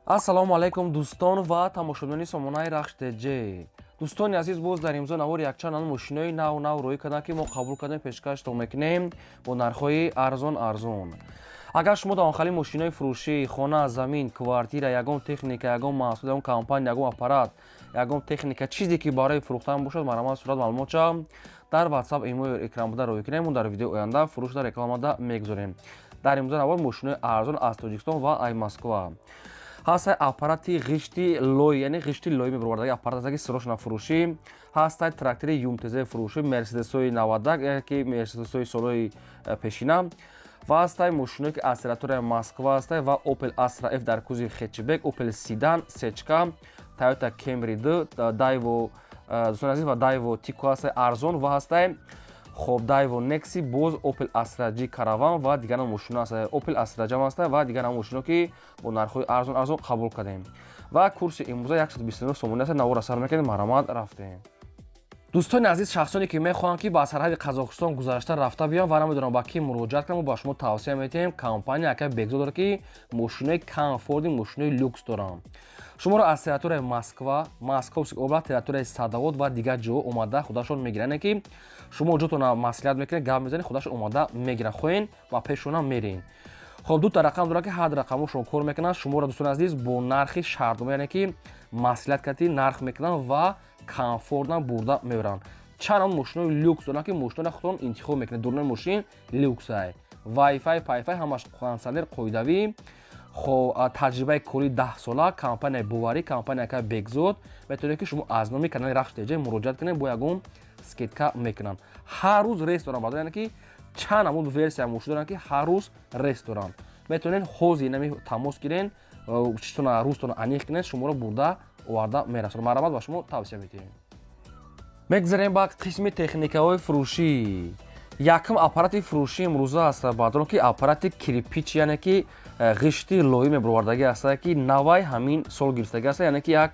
ассалому алайкум дӯстон ва тамошобинони сомонаи рахштеҷе. дӯстони азиз, боз дар имрӯза навори якчанд мошинои нав рӯй кардем ки мо қабул кардем пешкашто мекунем бо нархҳои арзон. агар шумо дар охали мошинои фурӯшӣ, хона, замин, квартира, ягон техника, ягон маҳсул, ягон компания, ягон аппарат, ягон техника, чизе ки барои фурӯхтан бошад, марамат сурат маълумотша дар WhatsApp имои экранбуда рӯй кунем. Дар видеои оянда фурӯшда рекламада мегузорем. дар имрӯза навор мошинои арзон аз Тоҷикистон ва ай Москва. ҳастай аппарати ғишти лой, яъне ғишти лой мебарвардаги аппарат аст ки сирошна фурӯшӣ, ҳастай трактори юмтз фурӯшӣ, мерседесои 90 ки мерседесои солҳои пешина, ва ҳастай мошиное ки акселератори Москва ҳастай ва Opel Astra F дар кузови хетчбек, Opel Sedan, Sechka, Toyota Camry D, Daewoo ва Daewoo Tico ҳастай арзон, ва ҳастай хоб Daewoo Nexi, боз Opel Astra G Caravan ва дигар мошино ҳастай, Opel Astra Jam ҳастай ва дигар мошино ки бо нархҳои арзон қабул кардем. ва курси имрӯза 129 сомонӣ ҳастай, навора сар мекардем, маромад рафтем. дӯстони азиз, шахсоне ки мехоҳанд ки ба сарҳади Қазоқистон гузашта рафта биён ва намедонам ба ки муроҷиат кунам, ба шумо тавсия медиҳем. Компания яка бекзо дорад ки мошинои комфорти, мошинои люкс доранд. шуморо аз территорияи Москва, Московский област, территорияи Садовод ва дигар ҷо омада худашон мегиранд ки шумо ҷотона маслиҳат мекунед, гап мезанед, худашон омада мегиранд, хоҳен ва пешона мерин. хоб дута рақам дорад ки ҳар ду рақамошон кор мекунанд. шуморо дӯстони азиз бо нархи шартнома, яъне ки маслиҳат карди нарх мекунанд ва комфортна бурда мебаранд. чанд мошинои люкс доранд ки мошиноро худтон интихоб мекунед. дурнаи мошин люксай, вайфай, пайфай, ҳамаш кондитсионер қоидавӣ. хоб таҷрибаи кори 10 сола, компанияи буварӣ, компания яка бекзод. метавонед ки шумо аз номи канали Рахштеҷе муроҷиат кунед, бо ягон скидка мекунанд. ҳар рӯз рейс доранд, баъд яъне ки чанд амуд версия мошин доранд ки ҳар рӯз рейс доранд. метавонед ҳозир нами тамос гирен, читона рӯзтона аниқ кунед, шуморо бурда оварда мерасонад. маромад ба шумо тавсия медиҳем. мегзарем ба қисми техникаҳои фурӯшӣ. якум аппарати фурӯшӣ имрӯза аст, баъдон ки аппарати кирпич, яъне ки ғишти лои мебарвардаги аст ки навай ҳамин сол гирифтаги аст, яъне ки як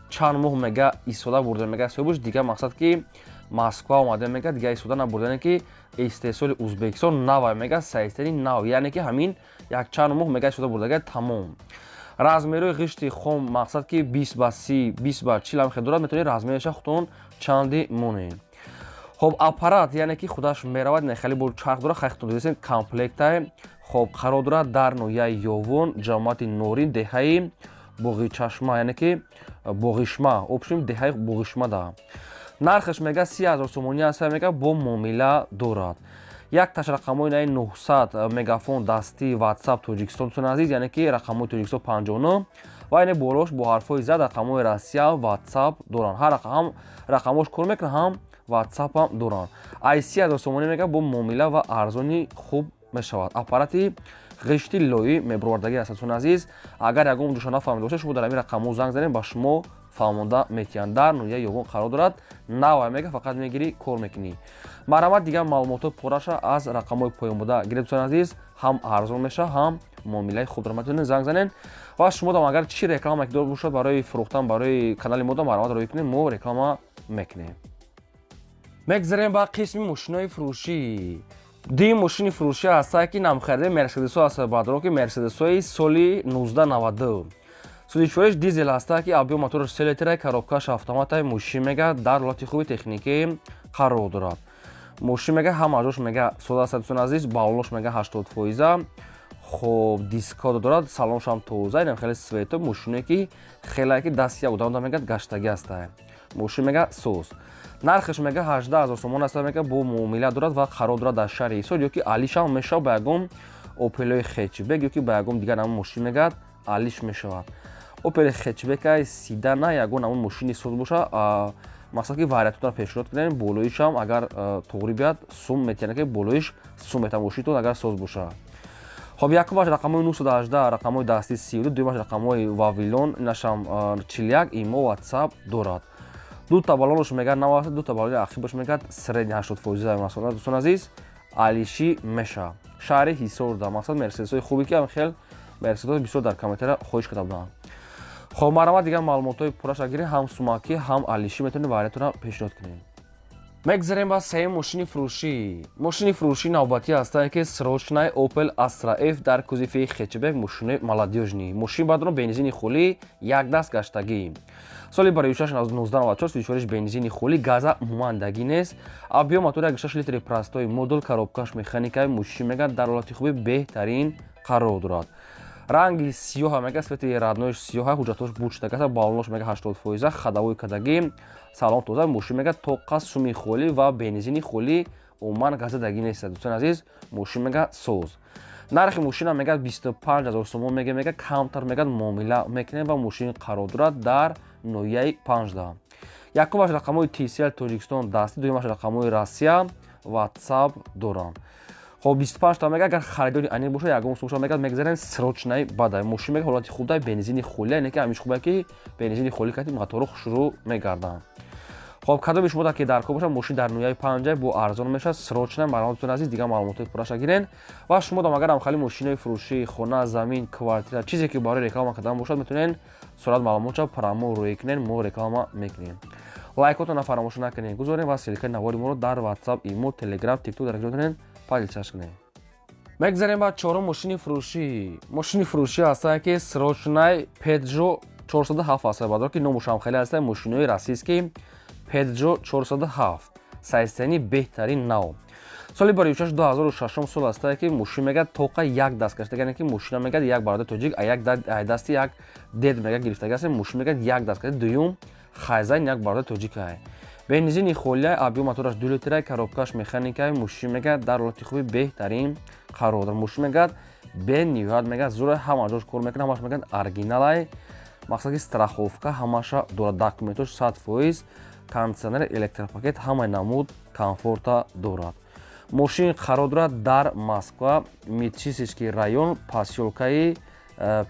чанд моҳ мега истода бурда мега соҳибуш. дигар мақсад ки Москва омада мега, дигар истода набурда, яъне ки истеҳсоли Узбекистон навай мега, сайстани нав, яъне ки ҳамин як чанд моҳ мега истода бурдаги тамом. размерои ғишти хом мақсад ки 20 ба 30, 20 ба 40 хел дорад. метавонед размериша худтон чанди монед. хоб аппарат, яъне ки худаш меравад, не хеле бо чарх дорад, хахтон дидесен комплектай. хоб қарор дорад дар ноҳияи ёвон, ҷамоати норин, деҳаи боғичашма, яъне ки боғишма, обшим деҳаи боғишма. нархаш мега 30,000 сомонӣ аст, мега бо муомила дорад. як таш рақамои наи 900 мегафон дастӣ WhatsApp Тоҷикистон дӯстон азиз, яъне ки рақамои Тоҷикистон 59 ва яъне болош бо ҳарфҳои зад рақамои Россия WhatsApp доранд. ҳар рақам рақамош кор мекунад, ҳам WhatsApp ҳам доранд. ай 30,000 сомонӣ мега бо муомила ва арзони хуб мешавад. аппарати ғишти лои мебарвардаги аст дӯстон азиз. агар ягон ҷоша нафаҳмида бошед, шумо дар ҳамин рақамо занг занед, ба шумо фаҳмонда метиҳанд. дар ноҳияи ёвон қарор дорад, навай мега, фақат мегирӣ, кор мекунӣ. маромад дигар маълумотои пораша аз рақамои поёнбуда гиред дӯстон азиз. ҳам арзон мешавад, ҳам муомилаи хуб дорад. метавонед занг занед ва шумо дам агар чӣ реклама ки дор бошад барои фурӯхтан барои канали мо, маромад рӯй кунед, мо реклама мекунем. мегзарем ба қисми мошинои фурӯшӣ. дуюм мошини фурӯшӣ ҳастай ки намхаридаи мерседесҳо аст, баъдро ки мерседесҳои соли 1992. судичвориш дизел ҳастай ки объём мотораш 3 литра, коробкаш автоматай мошин мега дар ҳолати хуби техникӣ қарор дорад. мошин мега ҳам аҷош мега сода аст дӯстон азиз, балонош мега 80%. хоб дискода дорад, салоншам тоза, инам хеле свето. мошине ки хеле ки дасти як одам мега гаштаги астай. мошин мега соз. нархаш мега 18,000 сомон аст, мега бо муомила дорад ва қарор дорад дар шаҳри Ҳисор, ё ки алишам мешавад ба ягон Opel хетчбек, ё ки ба ягон дигар ҳамон мошин мега алиш мешавад. Opel хетчбекай Sedan ягон ҳамон мошини соз боша, мақсад ки вариантонро пешниҳод кунем. болоишам агар тоғри биёд, сум метиҳад ки болоиш сум метавад мошинтон агар соз боша. хоб якумаш рақамои 918, рақамои дастӣ 32, дуюмаш рақамои Вавилон, инашам 41, имо WhatsApp дорад. дута балонош мега 90, дута балони ахибаш мега средни 80%. масъала дӯстон азиз, алиши меша, шаҳри Ҳисор да, мақсад мерседесҳои хубе ки ҳам хел мерседесҳои бисёр дар комментария хоҳиш карда буданд. хоб маромад дигар маълумотои пураша гирем, ҳам сумакӣ, ҳам алиши метавонед вариантонро пешниҳод кунем. мегзарем ба сеюм мошини фурӯшӣ. Мошини фурӯшии навбатӣ ҳастае ки срочнаи Opel Astra F дар кузифи хечебек мошини молодёжнӣ. Мошин бадро бензини хӯли якдаст гаштагӣ. соли барои 1994 сӯишвариш бензини хӯли газа умумандагӣ нест. Объем мотори 1.6 литри простои модул коробкаш механикаи мошин мегӯяд дар ҳолати хуби беҳтарин қарор дорад. ранги сиёҳа мега свети радноиш сиёҳа, ҳуҷҷатош буд шудагаса, баллонош мега 80%, хадавои кадагӣ салон тоза, мошин мега тоқа суми хӯли ва бензини хӯли умуман газадагӣ нест. дӯстони азиз, мошин мега соз. нархи мошина мега 25 000 сомон мега камтар мега муомила мекунем ва мошин қарор дорад дар ноҳияи 15. якумаш рақамҳои TCL Тоҷикистон дастӣ, дуюмаш рақамҳои Россия WhatsApp доранд. خب 25 تا مگه اگر خریداری انی باشه یگان سومش مگه میگذارن سروچنای بعد ماشین مگه حالت خوب دای بنزینی خولی اینه که همیشه خوبه که بنزینی خولی کردی موتور شروع میگردن. خب کدو بیش بوده که در کو باشه ماشین در نویای 50 با ارزان میشه سروچنای معلوماتتون عزیز دیگه معلومات پرش گیرین و شما دم اگر هم خالی ماشینای فروشی خونه زمین کوارتر چیزی که برای رکلام کردن باشه میتونین سرعت معلوماتش پرامو روی کنین مو رکلام میکنین. لایکاتون فراموش نکنین گذارین و سلیکه نواری ما رو در واتساپ ایمو تلگرام تیک توک درگیرتونین پایلچش کنین. مگذاریم با چهارم ماشین فروشی. ماشین فروشی هست که سروچنای پدژو 407 هست. بعد که نموش هم خیلی هست ماشینای راسیست که پدژو 407 سایستانی بهترین نو. سالی برای 2006 سال هست که ماشین میگه توقع یک دست گرفته یعنی که ماشین میگه یک برادر توجیک یک دستی یک دید میگه گرفته است ماشین میگه یک دست گرفته دوم خایزین یک برادر توجیک است. بنزینی خولی ابیوم موتورش 2 لیتره коробкаш механикаи мошин мега дар ҳолати хуби беҳтарин қарор дорад. мошин мега бе ниҳоят мега зура ҳама ҷош кор мекунад ҳамаш мега оригиналай мақсад ки страховка ҳамаша дорад документош 100% кондитсионер электропакет ҳамаи намуд комфорта дорад. мошин қарор дорад дар Москва Митчисский район посёлкаи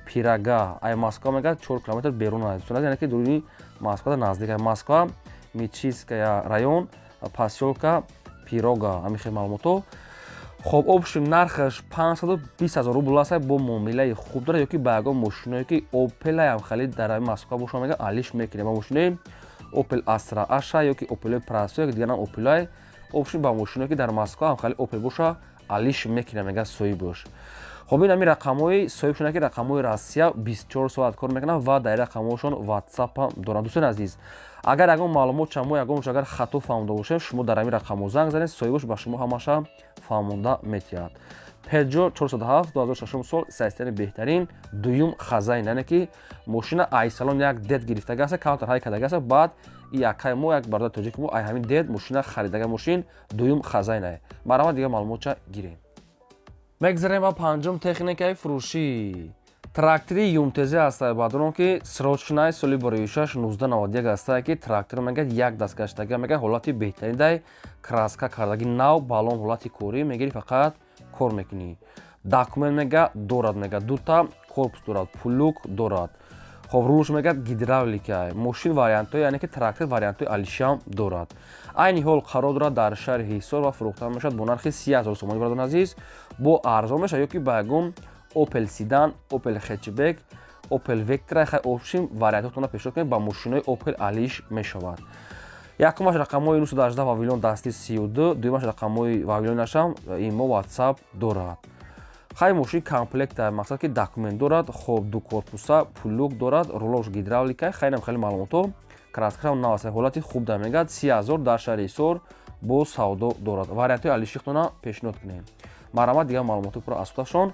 Пирога ай Москва мега 4 километр берун аст яъне ки дуруни Москва наздик аст. Москва Митчиская район, поселка Пирога. Амихе малмото. Хоб общий нархаш 520 000 рубл аст бо муомилаи хуб дорад ёки ба ягон мошиное ки Opel ам хали дар Москва боша мега алиш мекунем. Ба мошинаи Opel Astra Asha ёки Opel Prasto ёки дигар Opel общий ба мошиное ки дар Москва ам хали Opel боша алиш мекунем мега соҳиб бош. خب این همی رقم‌های صاحب شدن که رقم‌های راسیا 24 ساعت کار میکنن و در رقم‌هاشون واتساپ هم دارن. دوستان عزیز اگر اگه معلومات شما یگانش اگر خطا فهمیده باشه شما در همین رقم‌ها زنگ زنید صاحبش با شما همشه فهمونده میتیاد. پژو 407 2006 سال سیستم بهترین دوم خزاین یعنی که ماشین ای سالون یک دید گرفته است کانتر های کداگه است بعد یک مو یک برادر توجیک مو ای همین دید ماشین خریدگی ماشین دوم خزاین است. برای دیگه معلومات گیرین. مگذاریم با پنجم تکنیکای فروشی. трактори юмтези ҳастад баъдон ки срочнаи соли барои 1691 ҳастад ки трактор мегӯяд як даст гаштаги мега ҳолати беҳтарин дай краска кардаги нав балон ҳолати корӣ мегири фақат кор мекунӣ. документ мега дорад мега дута корпус дорад пулук дорад. хоб рулш мега гидравлика мошин вариантҳои яъне ки трактор вариантҳои алишам дорад. айни ҳол қарор дорад дар шаҳри ҳисор ва фурӯхта мешавад бо нархи 30 000 сомонӣ бародарон азиз бо арзон мешавад ёки ба ягон Opel Sedan, Opel Hatchback, Opel Vectra хай общем вариантотона пешниҳод мекунем ба мошинои Opel алиш мешавад. якумаш рақамҳои 918 павилён дасти 32, дуюмаш рақамҳои павилёнашам имо WhatsApp дорад. хай мошин комплекта мақсад ки документ дорад, хоб ду корпуса, пулук дорад, рулош гидравлика, хайнам хеле маълумото, краскашам наваса ҳолати хуб дар мегӯяд 30 000 дар шаҳри Ҳисор бо савдо дорад. вариантҳои алишихтона пешниҳод кунем. марамат дигар маълумоти пура асудашон.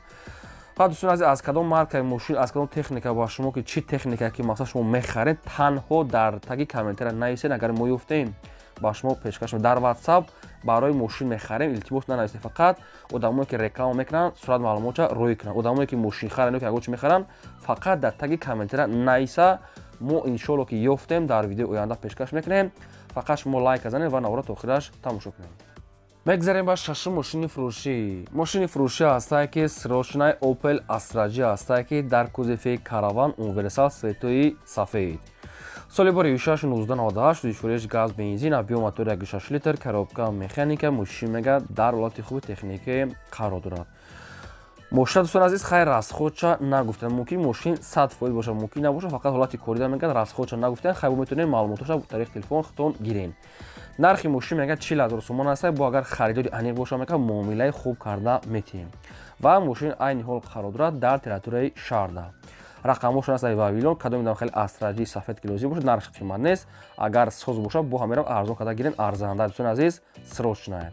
دوستان عزیز از کدام مارکای ماشین از کدام تکنیکا با شما که چی تکنیکا که مثلا شما میخرید تنها در تگ کامنتر نویسید اگر ما یافتیم با شما پیشکش در واتساپ برای ماشین میخریم التماس ننویسید فقط آدمایی که رکلام میکنن صورت معلومات روی کنن آدمایی که ماشین خرن که اگه چی میخرن فقط در تگ کامنتر نویسا ما ان شاء الله که یافتیم در ویدیو آینده پیشکش میکنیم فقط شما لایک بزنید و نوارا تا آخرش تماشا کنید. مگذاریم با ششم ماشین فروشی. ماشین فروشی هست که سرچنای Opel Astra G هست که در کوزفه کاروان اونیورسال سویتوی سفید. سالی باری 1998 دویشوریش گاز بنزین ابیوم موتور 1.6 لیتر коробка механика ماشین میگه در حالت خوب تکنیکی قرار دارد. мошина дӯстон азиз хай расходша нагуфтан. Мумкин мошин 100% боша, мумкин набоша, фақат ҳолати корида мегӯяд расходша нагуфтан. Хай бо метавонед маълумоташа бо тариқи телефон худтон гирен. нархи мошин мегӯяд 40000 сомон аст. Бо агар харидори аниқ боша мекунад муомилаи хуб карда метиҳем. ва мошин айни ҳол қарор дорад дар территорияи шаҳрда. рақамошон аст вавилон кадоми дам хеле астраҷи сафед ки лозим бошад, нархи қимат нест. агар соз боша бо ҳамерам арзон карда гирен, арзанда дӯстон азиз срочная.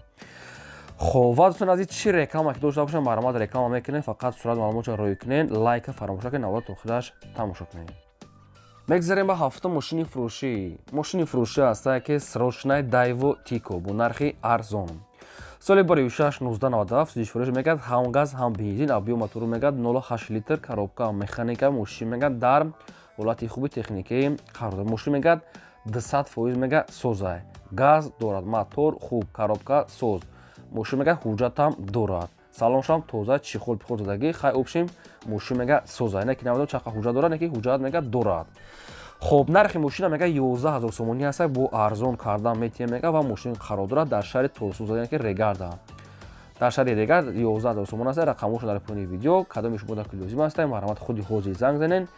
خب و دوستان عزیز چی رکام که داشته باشم برنامه رکام میکنین فقط صورت معلومات رو روی کنین لایک فراموش نکنین اول تا آخرش تماشا کنین. میگذاریم به هفته ماشین فروشی. ماشین فروشی است که سروشنای دایو تیکو با نرخ ارزان. سال باری 6/1997 سوزش فروش میکرد هم گاز هم بنزین ابیو موتور میکرد 0.8 لیتر کاروبکا مکانیکا ماشین میکرد در حالت خوبی تکنیکی قرار دارد. ماشین میکرد 200% میکرد سوزه گاز دارد موتور خوب کاروبکا سوز мошин мега ҳуҷҷатам дорад. Салоншам тоза чихол пихол задагӣ хай обшим мошин мега соза. Не ки навадам чақа ҳуҷҷат дорад, не ки ҳуҷҷат мега дорад. Хоб нархи мошина мега 11000 сомонӣ аст. Бо арзон кардан метиҳем мега ва мошин қарор дорад дар шаҳри Торсуза, яъне ки Регарда. Дар шаҳри Регард 11000 сомон аст. рақамошо дар поини видео кадоми шумо ки лозим аст. марҳамат худи ҳозир занг занен.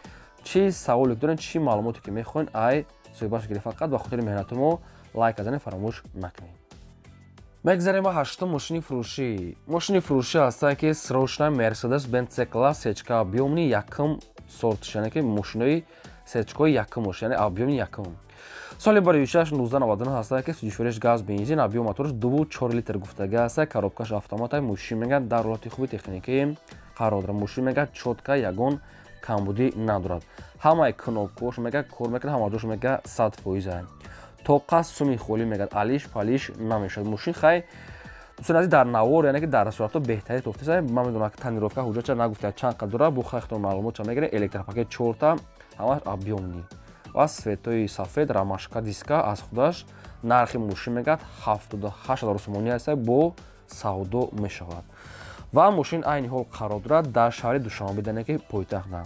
Чӣ саволе дорен, чӣ маълумоте ки мехоҳен ай соҳибаш гирифт. фақат ба хотири меҳнати мо лайк казанен фаромӯш накунед. میگذاریم به هشتم ماشین فروشی. ماشین فروشی است که سرچنای مرسدس بنز C-Class سچکا ابیومنی یکم سورتش، یعنی که ماشینای سچکای یکمش، یعنی ابیومنی یکم. سال باری 6/1999 است که سوزش گاز بنزین ابیوم موتورش 2.4 لیتر گفتگی است. کاروبکاش اتومات ماشین میگه در حالت خوبی تکنیکی قرار دارد. ماشین میگه چوتکا یگان کمبودی ندارد. همه کنوکوش میگه کار میکنه، همه جوش میگه 100%. тоқа суми холӣ мегӯяд, алиш палиш намешавад. мошин хай дӯстон азиз дар навор, яъне ки дар сурато беҳтари тофтаст. ман медонам ки тонировка ҳуҷҷатча нагуфта чанд қадр дорад. бо хахтон маълумотча мегирем. электропакет 4 ҳамаш объёмни ва светои сафед рамашка диска аз худаш. нархи мошин мегӯяд 78000 сомонӣ аст. бо савдо мешавад ва мошин айни ҳол қарор дорад дар шаҳри Душанбе, яъне ки пойтахтда.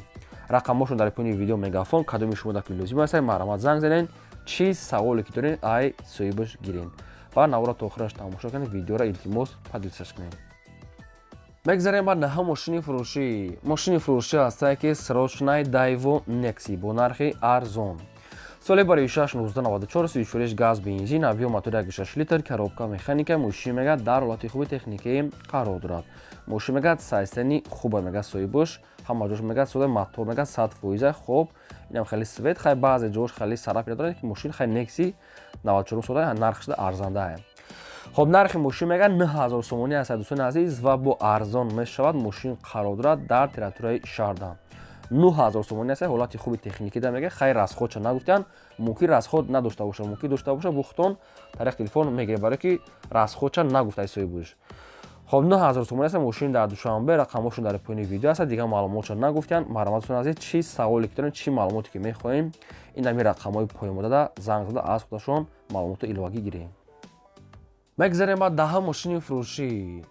рақамошон дар поини видео мегафон кадоми шумо ки лозим аст. марҳамат занг занен. چی سوالی که دارین ای صاحبش گیرین و نوارا تا آخرش تماشا کنید. ویدیو را التماس پدیدساز کنید. میگذاریم به نهم ماشین فروشی. ماشین فروشی است که سروشنای دایو نکسی با نرخ ارزان. سال باری 6/1994 سوزش فروش گاز بنزین ابیوم موتور 1.6 لیتر کاروبکا مکانیکا ماشین میگه در حالت خوبی تکنیکی قرار دارد. ماشین میگه سایستنی خوبه میگه صاحبش همه جوش میگه سوده موتور میگه 100% خوب. اینم خیلی سوید خیلی بعضی جوش خیلی سرا پیدا داره که ماشین خیلی نکسی 94 سوده نرخش ارزنده است. خب نرخ ماشین میگه 9000 سومونی است دوستان عزیز و با ارزان میشود. ماشین قرار دارد در تریتوریای شهردا. 9000 сомонӣ аст. ҳолати хуби техникӣ да мега хай расходша нагуфтан. мумкин расход надошта боша, мумкин дошта боша. бухтон тариқи телефон мегирем барои ки расходша нагуфта соҳиб будеш. хоб 9000 сомонӣ аст. мошин дар Душанбе. рақамошон дар поини видео аст. дигар маълумотша нагуфтан. марҳамататон азиз чӣ саволе ки дорем, чӣ маълумоте ки мехоҳем, ин ами рақамҳои поён дада занг зада аз худашон маълумоти иловагӣ гирем. мегзарем ба даҳам мошини фурӯшӣ.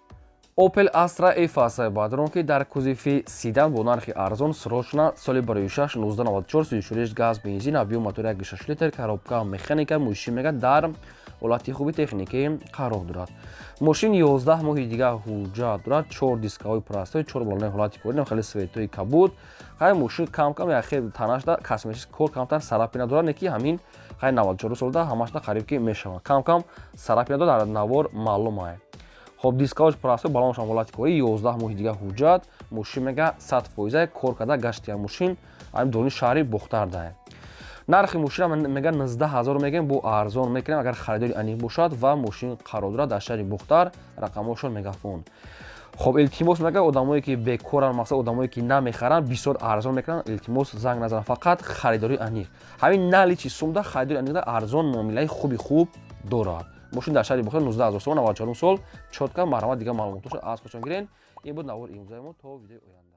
Opel Astra F аст. баъд ки дар кузифи седан бо нархи арзон срочна соли бори 6/1994 сӯзишуриш газ бензин объём мотори 1.6 литр коробка механика мошин мега дар ҳолати хуби техникӣ қарор дорад. мошин 11 моҳи дигар ҳуҷҷат дорад. 4 дискаҳои простой, 4 балонаи ҳолати кори хеле светои кабуд. хай мошин кам-кам яхе танашда косметик кор камтар сарапи надорад, не ки ҳамин хай 94 солда ҳамашда қариб ки мешавад. кам-кам сарапи надорад, дар навор маълум аст. خب دیسکاش پراسو بالانش هم حالت کاری 11 ماه دیگه حجت ماشین میگه 100% کار کرده گشتی ماشین این دونی شهری بختر ده. نرخ ماشین میگه 19000 میگیم با ارزان میکنیم اگر خریداری انیق باشد و ماشین قرار دارد در شهر بختر. رقمشون مگافون. خب التماس میگه آدمایی که بیکارن، مثلا آدمایی که نمیخرن بسیار ارزان میکنن، التماس زنگ نزنن، فقط خریداری انیق. همین نالیچی سومده خریداری انیق ارزان معامله خوب دارد. ماشین در شهر بخیر 19000 سوم 94 سال چوتکا مرحمت دیگه معلوماتش از خودشون گیرین. این بود نوار امروزی ما تا ویدیو آینده.